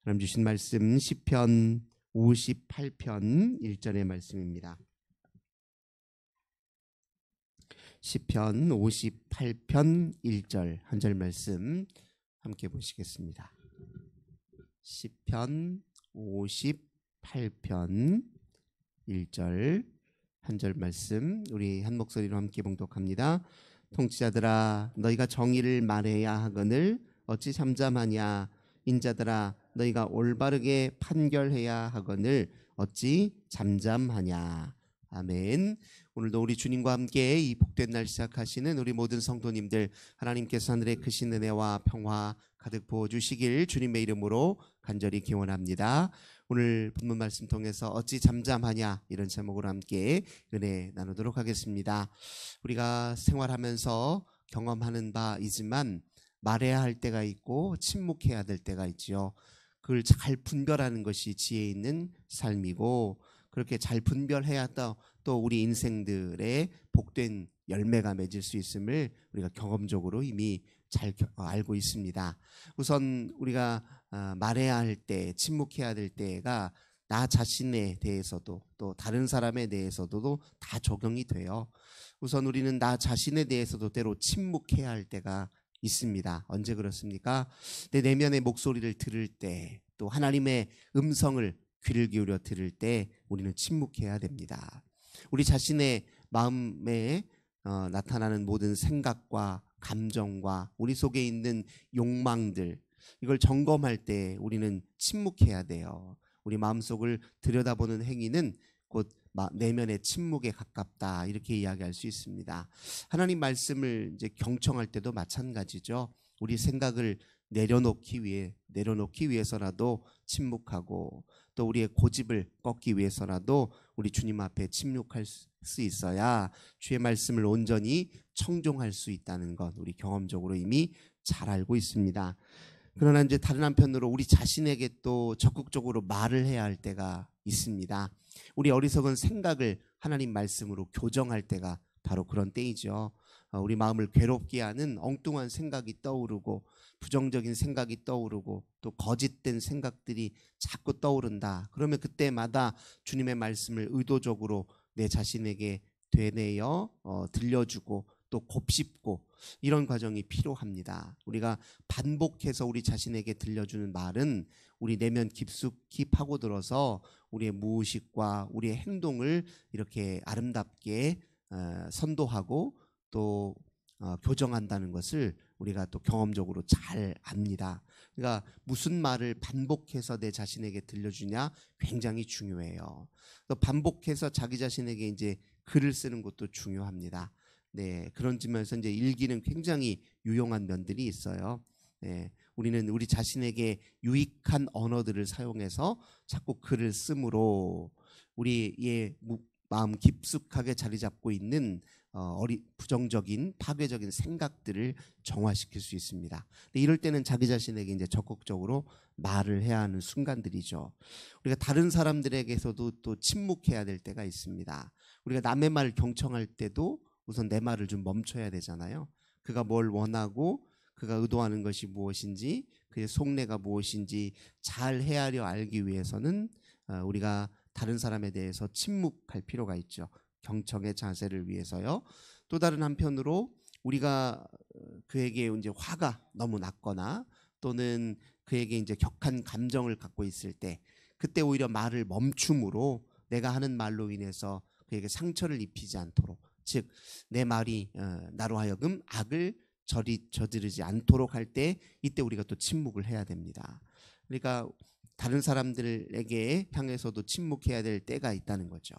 하나님 주신 말씀 시편 58편 1절의 말씀입니다. 시편 58편 1절 한 절 말씀 함께 보시겠습니다. 시편 58편 1절 한 절 말씀 우리 한 목소리로 함께 봉독합니다. 통치자들아 너희가 정의를 말해야 하거늘 어찌 잠잠하냐. 인자들아 너희가 올바르게 판결해야 하거늘 어찌 잠잠하냐. 아멘. 오늘도 우리 주님과 함께 이 복된 날 시작하시는 우리 모든 성도님들 하나님께서 하늘의 크신 은혜와 평화 가득 부어주시길 주님의 이름으로 간절히 기원합니다. 오늘 본문 말씀 통해서 어찌 잠잠하냐 이런 제목으로 함께 은혜 나누도록 하겠습니다. 우리가 생활하면서 경험하는 바이지만 말해야 할 때가 있고 침묵해야 될 때가 있지요. 그걸 잘 분별하는 것이 지혜 있는 삶이고 그렇게 잘 분별해야 또 우리 인생들의 복된 열매가 맺을 수 있음을 우리가 경험적으로 이미 잘 알고 있습니다. 우선 우리가 말해야 할 때, 침묵해야 될 때가 나 자신에 대해서도 또 다른 사람에 대해서도 다 적용이 돼요. 우선 우리는 나 자신에 대해서도 때로 침묵해야 할 때가 있습니다. 언제 그렇습니까? 내 내면의 목소리를 들을 때, 또 하나님의 음성을 귀를 기울여 들을 때 우리는 침묵해야 됩니다. 우리 자신의 마음에 나타나는 모든 생각과 감정과 우리 속에 있는 욕망들, 이걸 점검할 때 우리는 침묵해야 돼요. 우리 마음속을 들여다보는 행위는 곧 내면의 침묵에 가깝다, 이렇게 이야기할 수 있습니다. 하나님 말씀을 이제 경청할 때도 마찬가지죠. 우리 생각을 내려놓기 위해서라도 침묵하고 또 우리의 고집을 꺾기 위해서라도 우리 주님 앞에 침묵할 수 있어야 주의 말씀을 온전히 청종할 수 있다는 것 우리 경험적으로 이미 잘 알고 있습니다. 그러나 이제 다른 한편으로 우리 자신에게 또 적극적으로 말을 해야 할 때가 있습니다. 우리 어리석은 생각을 하나님 말씀으로 교정할 때가 바로 그런 때이죠. 우리 마음을 괴롭게 하는 엉뚱한 생각이 떠오르고 부정적인 생각이 떠오르고 또 거짓된 생각들이 자꾸 떠오른다. 그러면 그때마다 주님의 말씀을 의도적으로 내 자신에게 되뇌어 들려주고 또 곱씹고 이런 과정이 필요합니다. 우리가 반복해서 우리 자신에게 들려주는 말은 우리 내면 깊숙이 파고들어서 우리의 무의식과 우리의 행동을 이렇게 아름답게 선도하고 또 교정한다는 것을 우리가 또 경험적으로 잘 압니다. 그러니까 무슨 말을 반복해서 내 자신에게 들려주냐 굉장히 중요해요. 또 반복해서 자기 자신에게 이제 글을 쓰는 것도 중요합니다. 네, 그런 측면에서 이제 일기는 굉장히 유용한 면들이 있어요. 네, 우리는 우리 자신에게 유익한 언어들을 사용해서 자꾸 글을 쓰므로 우리의 마음 깊숙하게 자리 잡고 있는 부정적인 파괴적인 생각들을 정화시킬 수 있습니다. 근데 이럴 때는 자기 자신에게 이제 적극적으로 말을 해야 하는 순간들이죠. 우리가 다른 사람들에게서도 또 침묵해야 될 때가 있습니다. 우리가 남의 말을 경청할 때도 우선 내 말을 좀 멈춰야 되잖아요. 그가 뭘 원하고 그가 의도하는 것이 무엇인지 그의 속내가 무엇인지 잘 헤아려 알기 위해서는 우리가 다른 사람에 대해서 침묵할 필요가 있죠. 경청의 자세를 위해서요. 또 다른 한편으로 우리가 그에게 이제 화가 너무 났거나 또는 그에게 이제 격한 감정을 갖고 있을 때 그때 오히려 말을 멈춤으로 내가 하는 말로 인해서 그에게 상처를 입히지 않도록, 즉 내 말이 나로 하여금 악을 저지르지 않도록 할 때 이때 우리가 또 침묵을 해야 됩니다. 그러니까 다른 사람들에게 향해서도 침묵해야 될 때가 있다는 거죠.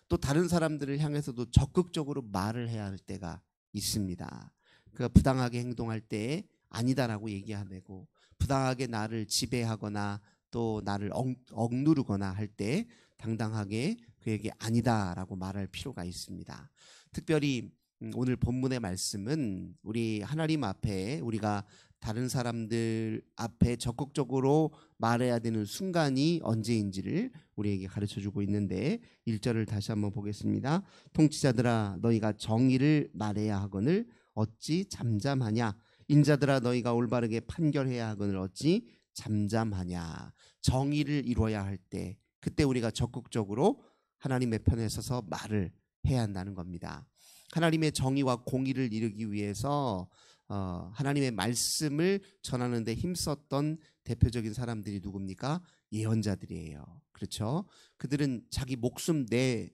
또 다른 사람들을 향해서도 적극적으로 말을 해야 할 때가 있습니다. 그가 부당하게 행동할 때 아니다라고 얘기하고 부당하게 나를 지배하거나 또 나를 억누르거나 할 때 당당하게 그에게 아니다라고 말할 필요가 있습니다. 특별히 오늘 본문의 말씀은 우리 하나님 앞에 우리가 다른 사람들 앞에 적극적으로 말해야 되는 순간이 언제인지를 우리에게 가르쳐주고 있는데 1절을 다시 한번 보겠습니다. 통치자들아 너희가 정의를 말해야 하거늘 어찌 잠잠하냐. 인자들아 너희가 올바르게 판결해야 하거늘 어찌 잠잠하냐. 정의를 이루어야 할 때 그때 우리가 적극적으로 하나님의 편에 서서 말을 해야 한다는 겁니다. 하나님의 정의와 공의를 이루기 위해서 하나님의 말씀을 전하는 데 힘썼던 대표적인 사람들이 누굽니까? 예언자들이에요. 그렇죠? 그들은 자기 목숨 내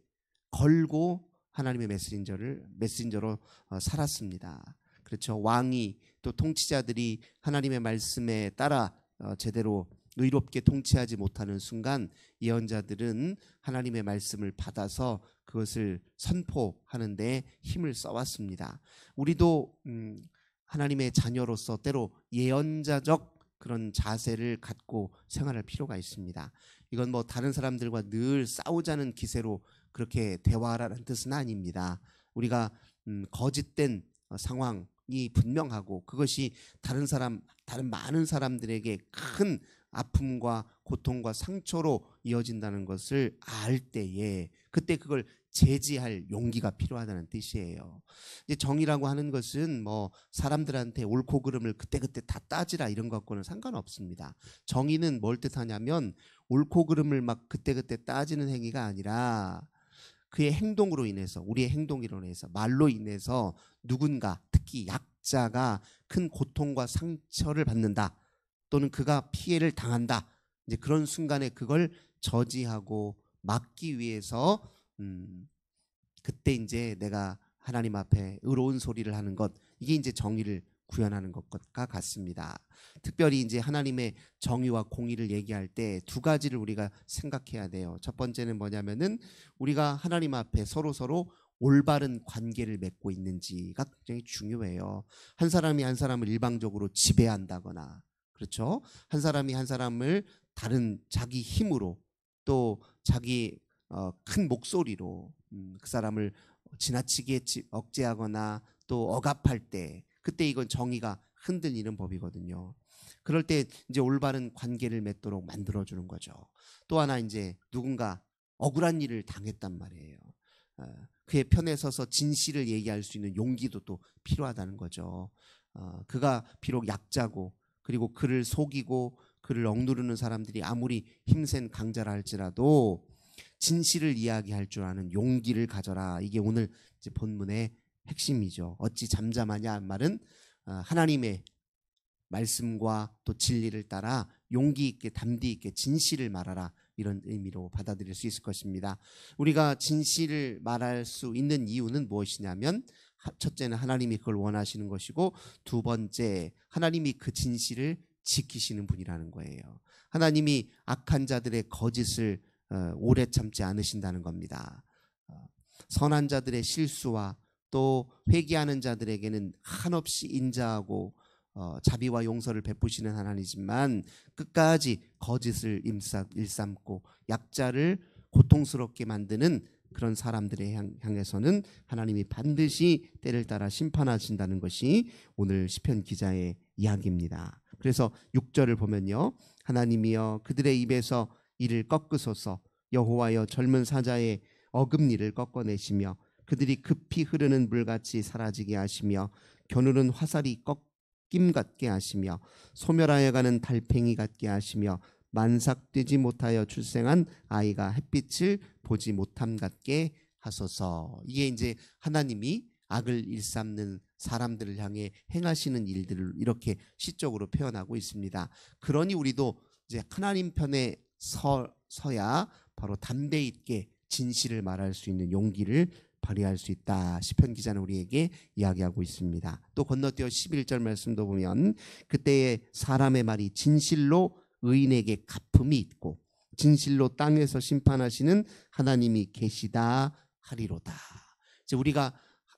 걸고 하나님의 메신저로 살았습니다. 그렇죠? 왕이 또 통치자들이 하나님의 말씀에 따라 제대로 의롭게 통치하지 못하는 순간 예언자들은 하나님의 말씀을 받아서 그것을 선포하는 데 힘을 써왔습니다. 우리도 하나님의 자녀로서 때로 예언자적 그런 자세를 갖고 생활할 필요가 있습니다. 이건 뭐 다른 사람들과 늘 싸우자는 기세로 그렇게 대화하라는 뜻은 아닙니다. 우리가 거짓된 상황이 분명하고 그것이 다른 많은 사람들에게 큰 아픔과 고통과 상처로 이어진다는 것을 알 때에 그때 그걸 제지할 용기가 필요하다는 뜻이에요. 이제 정의라고 하는 것은 뭐 사람들한테 옳고 그름을 그때그때 다 따지라 이런 것과는 상관없습니다. 정의는 뭘 뜻하냐면 옳고 그름을 막 그때그때 따지는 행위가 아니라 그의 행동으로 인해서 우리의 행동으로 인해서 말로 인해서 누군가 특히 약자가 큰 고통과 상처를 받는다 또는 그가 피해를 당한다 이제 그런 순간에 그걸 저지하고 막기 위해서 그때 이제 내가 하나님 앞에 의로운 소리를 하는 것 이게 이제 정의를 구현하는 것과 같습니다. 특별히 이제 하나님의 정의와 공의를 얘기할 때 두 가지를 우리가 생각해야 돼요. 첫 번째는 뭐냐면은 우리가 하나님 앞에 서로 올바른 관계를 맺고 있는지가 굉장히 중요해요. 한 사람이 한 사람을 일방적으로 지배한다거나 그렇죠? 한 사람이 한 사람을 다른 자기 힘으로 또 자기 큰 목소리로 그 사람을 지나치게 억제하거나 또 억압할 때 그때 이건 정의가 흔들리는 법이거든요. 그럴 때 이제 올바른 관계를 맺도록 만들어주는 거죠. 또 하나 이제 누군가 억울한 일을 당했단 말이에요. 그의 편에 서서 진실을 얘기할 수 있는 용기도 또 필요하다는 거죠. 그가 비록 약자고 그리고 그를 속이고 그를 억누르는 사람들이 아무리 힘센 강자라 할지라도 진실을 이야기할 줄 아는 용기를 가져라. 이게 오늘 이제 본문의 핵심이죠. 어찌 잠잠하냐 말은 하나님의 말씀과 또 진리를 따라 용기 있게 담대 있게 진실을 말하라 이런 의미로 받아들일 수 있을 것입니다. 우리가 진실을 말할 수 있는 이유는 무엇이냐면 첫째는 하나님이 그걸 원하시는 것이고 두 번째 하나님이 그 진실을 지키시는 분이라는 거예요. 하나님이 악한 자들의 거짓을 오래 참지 않으신다는 겁니다. 선한 자들의 실수와 또 회개하는 자들에게는 한없이 인자하고 자비와 용서를 베푸시는 하나님이지만 끝까지 거짓을 일삼고 약자를 고통스럽게 만드는 그런 사람들에 향해서는 하나님이 반드시 때를 따라 심판하신다는 것이 오늘 시편 기자의 이야기입니다. 그래서 6절을 보면요. 하나님이여 그들의 입에서 이를 꺾으소서 여호와여 젊은 사자의 어금니를 꺾어내시며 그들이 급히 흐르는 물같이 사라지게 하시며 겨누른 화살이 꺾임 같게 하시며 소멸하여 가는 달팽이 같게 하시며 만삭되지 못하여 출생한 아이가 햇빛을 보지 못함 같게 하소서. 이게 이제 하나님이 악을 일삼는 사람들을 향해 행하시는 일들을 이렇게 시적으로 표현하고 있습니다. 그러니 우리도 이제 하나님 편에 서야 바로 담대 있게 진실을 말할 수 있는 용기를 발휘할 수 있다. 시편 기자는 우리에게 이야기하고 있습니다. 또 건너뛰어 11절 말씀도 보면 그때의 사람의 말이 진실로 의인에게 갚음이 있고 진실로 땅에서 심판하시는 하나님이 계시다 하리로다. 이제 우리가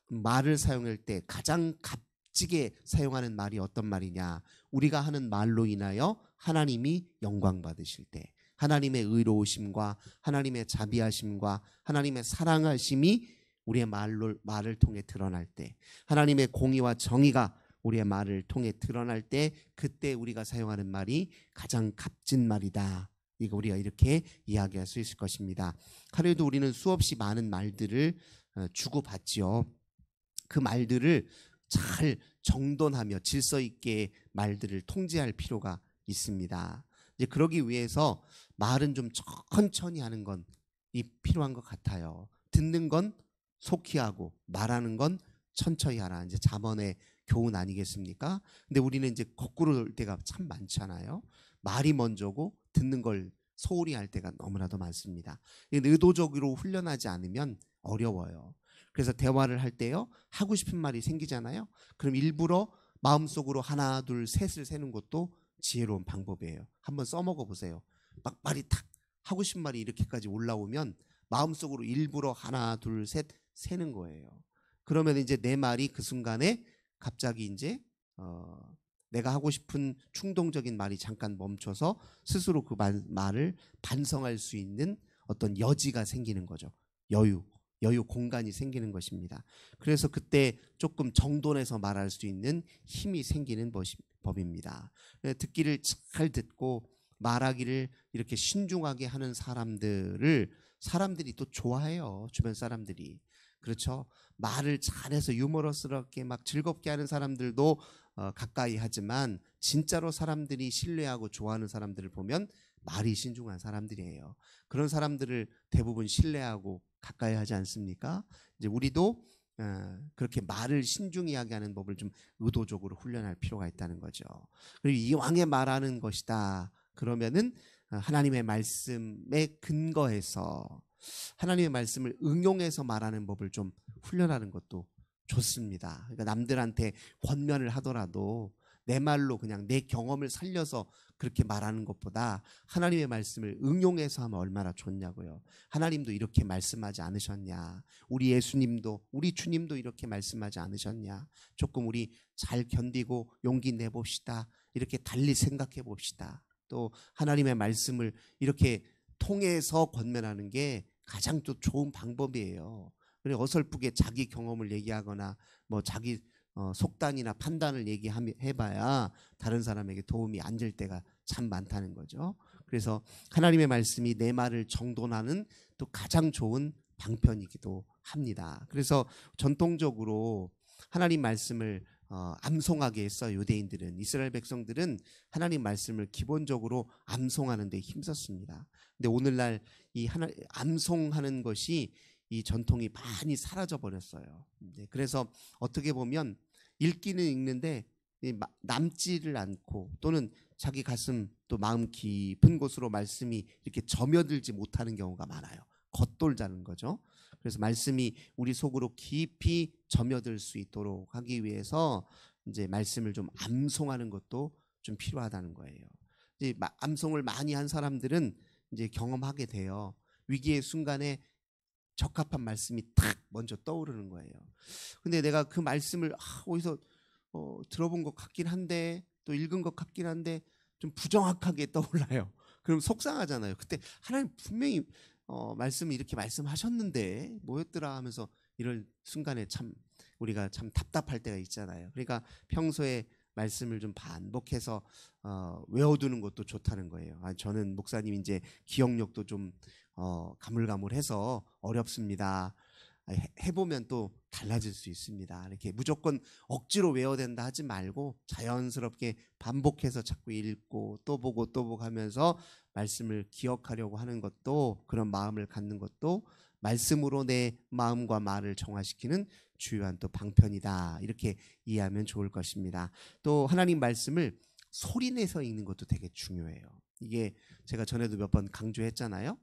말을 사용할 때 가장 값지게 사용하는 말이 어떤 말이냐? 우리가 하는 말로 인하여 하나님이 영광 받으실 때 하나님의 의로우심과 하나님의 자비하심과 하나님의 사랑하심이 우리의 말을 통해 드러날 때 하나님의 공의와 정의가 우리의 말을 통해 드러날 때 그때 우리가 사용하는 말이 가장 값진 말이다. 이거 우리가 이렇게 이야기할 수 있을 것입니다. 하루에도 우리는 수없이 많은 말들을 주고받지요. 그 말들을 잘 정돈하며 질서 있게 말들을 통제할 필요가 있습니다. 이제 그러기 위해서 말은 좀 천천히 하는 건 필요한 것 같아요. 듣는 건 속히 하고 말하는 건 천천히 하라. 이제 잠언의 교훈 아니겠습니까? 근데 우리는 이제 거꾸로 될 때가 참 많잖아요. 말이 먼저고 듣는 걸 소홀히 할 때가 너무나도 많습니다. 의도적으로 훈련하지 않으면 어려워요. 그래서 대화를 할 때요, 하고 싶은 말이 생기잖아요. 그럼 일부러 마음속으로 하나, 둘, 셋을 세는 것도 지혜로운 방법이에요. 한번 써먹어 보세요. 막 말이 탁 하고 싶은 말이 이렇게까지 올라오면 마음속으로 일부러 하나, 둘, 셋 세는 거예요. 그러면 이제 내 말이 그 순간에 갑자기 이제 내가 하고 싶은 충동적인 말이 잠깐 멈춰서 스스로 그 말을 반성할 수 있는 어떤 여지가 생기는 거죠. 여유 공간이 생기는 것입니다. 그래서 그때 조금 정돈해서 말할 수 있는 힘이 생기는 법입니다. 듣기를 잘 듣고 말하기를 이렇게 신중하게 하는 사람들이 또 좋아해요. 주변 사람들이. 그렇죠. 말을 잘해서 유머러스럽게 막 즐겁게 하는 사람들도 가까이 하지만 진짜로 사람들이 신뢰하고 좋아하는 사람들을 보면 말이 신중한 사람들이에요. 그런 사람들을 대부분 신뢰하고 가까이 하지 않습니까? 이제 우리도 그렇게 말을 신중히 하게 하는 법을 좀 의도적으로 훈련할 필요가 있다는 거죠. 그리고 이왕에 말하는 것이다. 그러면은 하나님의 말씀에 근거해서 하나님의 말씀을 응용해서 말하는 법을 좀 훈련하는 것도 좋습니다. 그러니까 남들한테 권면을 하더라도 내 말로 그냥 내 경험을 살려서 그렇게 말하는 것보다 하나님의 말씀을 응용해서 하면 얼마나 좋냐고요. 하나님도 이렇게 말씀하지 않으셨냐? 우리 예수님도, 우리 주님도 이렇게 말씀하지 않으셨냐? 조금 우리 잘 견디고 용기 내봅시다. 이렇게 달리 생각해 봅시다. 또 하나님의 말씀을 이렇게 통해서 권면하는 게 가장 또 좋은 방법이에요. 그래서 어설프게 자기 경험을 얘기하거나 뭐 자기 속단이나 판단을 얘기해봐야 다른 사람에게 도움이 안 될 때가 참 많다는 거죠. 그래서 하나님의 말씀이 내 말을 정돈하는 또 가장 좋은 방편이기도 합니다. 그래서 전통적으로 하나님 말씀을 암송하게 했어요. 유대인들은, 이스라엘 백성들은 하나님 말씀을 기본적으로 암송하는 데 힘썼습니다. 근데 오늘날 이 암송하는 것이 이 전통이 많이 사라져 버렸어요. 그래서 어떻게 보면 읽기는 읽는데 남지를 않고 또는 자기 가슴 또 마음 깊은 곳으로 말씀이 이렇게 점여들지 못하는 경우가 많아요. 겉돌자는 거죠. 그래서 말씀이 우리 속으로 깊이 점여들 수 있도록 하기 위해서 이제 말씀을 좀 암송하는 것도 좀 필요하다는 거예요. 이제 암송을 많이 한 사람들은 이제 경험하게 돼요. 위기의 순간에 적합한 말씀이 탁 먼저 떠오르는 거예요. 근데 내가 그 말씀을 어디서 들어본 것 같긴 한데 또 읽은 것 같긴 한데 좀 부정확하게 떠올라요. 그럼 속상하잖아요. 그때 하나님 분명히 말씀을 이렇게 말씀하셨는데 뭐였더라 하면서 이럴 순간에 참 우리가 참 답답할 때가 있잖아요. 그러니까 평소에 말씀을 좀 반복해서 외워두는 것도 좋다는 거예요. 저는 목사님 이제 기억력도 좀 가물가물해서 어렵습니다. 해보면 또 달라질 수 있습니다. 이렇게 무조건 억지로 외워야 된다 하지 말고 자연스럽게 반복해서 자꾸 읽고 또 보고 또 보고 하면서 말씀을 기억하려고 하는 것도, 그런 마음을 갖는 것도 말씀으로 내 마음과 말을 정화시키는 주요한 또 방편이다. 이렇게 이해하면 좋을 것입니다. 또 하나님 말씀을 소리내서 읽는 것도 되게 중요해요. 이게 제가 전에도 몇 번 강조했잖아요.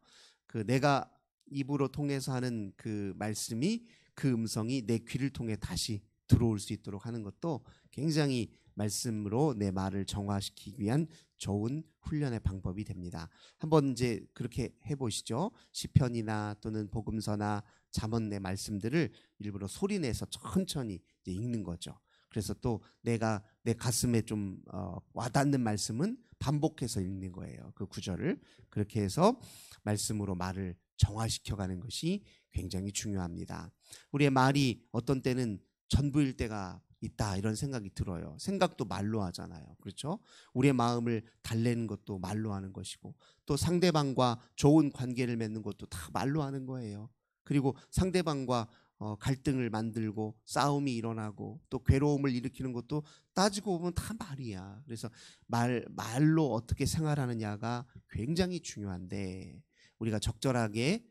그 내가 입으로 통해서 하는 그 말씀이, 그 음성이 내 귀를 통해 다시 들어올 수 있도록 하는 것도 굉장히 말씀으로 내 말을 정화시키기 위한 좋은 훈련의 방법이 됩니다. 한번 이제 그렇게 해보시죠. 시편이나 또는 복음서나 잠언 내 말씀들을 일부러 소리내서 천천히 이제 읽는 거죠. 그래서 또 내가 내 가슴에 좀 와닿는 말씀은 반복해서 읽는 거예요. 그 구절을 그렇게 해서 말씀으로 말을 정화시켜가는 것이 굉장히 중요합니다. 우리의 말이 어떤 때는 전부일 때가 있다, 이런 생각이 들어요. 생각도 말로 하잖아요. 그렇죠? 우리의 마음을 달래는 것도 말로 하는 것이고, 또 상대방과 좋은 관계를 맺는 것도 다 말로 하는 거예요. 그리고 상대방과 갈등을 만들고 싸움이 일어나고 또 괴로움을 일으키는 것도 따지고 보면 다 말이야. 그래서 말로 어떻게 생활하느냐가 굉장히 중요한데 우리가 적절하게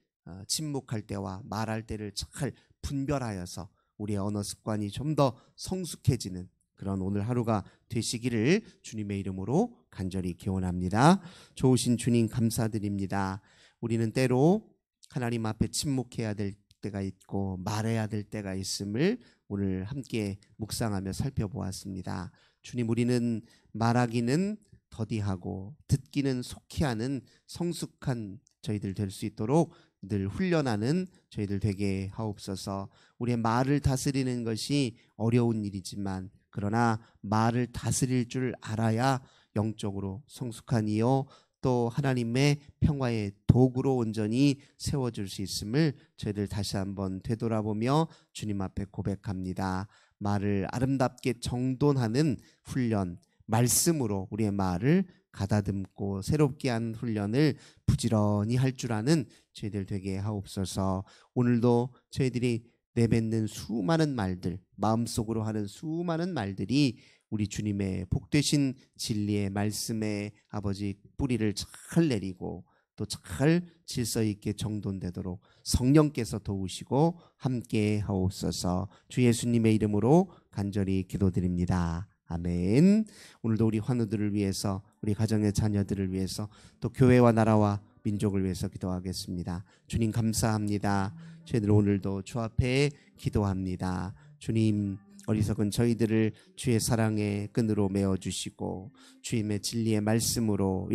침묵할 때와 말할 때를 잘 분별하여서 우리의 언어 습관이 좀 더 성숙해지는 그런 오늘 하루가 되시기를 주님의 이름으로 간절히 기원합니다. 좋으신 주님 감사드립니다. 우리는 때로 하나님 앞에 침묵해야 될 때가 있고 말해야 될 때가 있음을 오늘 함께 묵상하며 살펴보았습니다. 주님, 우리는 말하기는 더디하고 듣기는 속히 하는 성숙한 저희들 될 수 있도록 늘 훈련하는 저희들 되게 하옵소서. 우리의 말을 다스리는 것이 어려운 일이지만 그러나 말을 다스릴 줄 알아야 영적으로 성숙한 이요 또 하나님의 평화의 도구로 온전히 세워줄 수 있음을 저희들 다시 한번 되돌아보며 주님 앞에 고백합니다. 말을 아름답게 정돈하는 훈련, 말씀으로 우리의 말을 가다듬고 새롭게 하는 훈련을 부지런히 할 줄 아는 저희들 되게 하옵소서. 오늘도 저희들이 내뱉는 수많은 말들, 마음속으로 하는 수많은 말들이 우리 주님의 복되신 진리의 말씀에 아버지 뿌리를 잘 내리고 또 잘 질서 있게 정돈되도록 성령께서 도우시고 함께 하옵소서. 주 예수님의 이름으로 간절히 기도드립니다. 아멘. 오늘도 우리 환우들을 위해서 우리 가정의 자녀들을 위해서 또 교회와 나라와 민족을 위해서 기도하겠습니다. 주님 감사합니다. 저희들 오늘도 주 앞에 기도합니다. 주님, 어리석은 저희들을 주의 사랑의 끈으로 메어주시고 주님의 진리의 말씀으로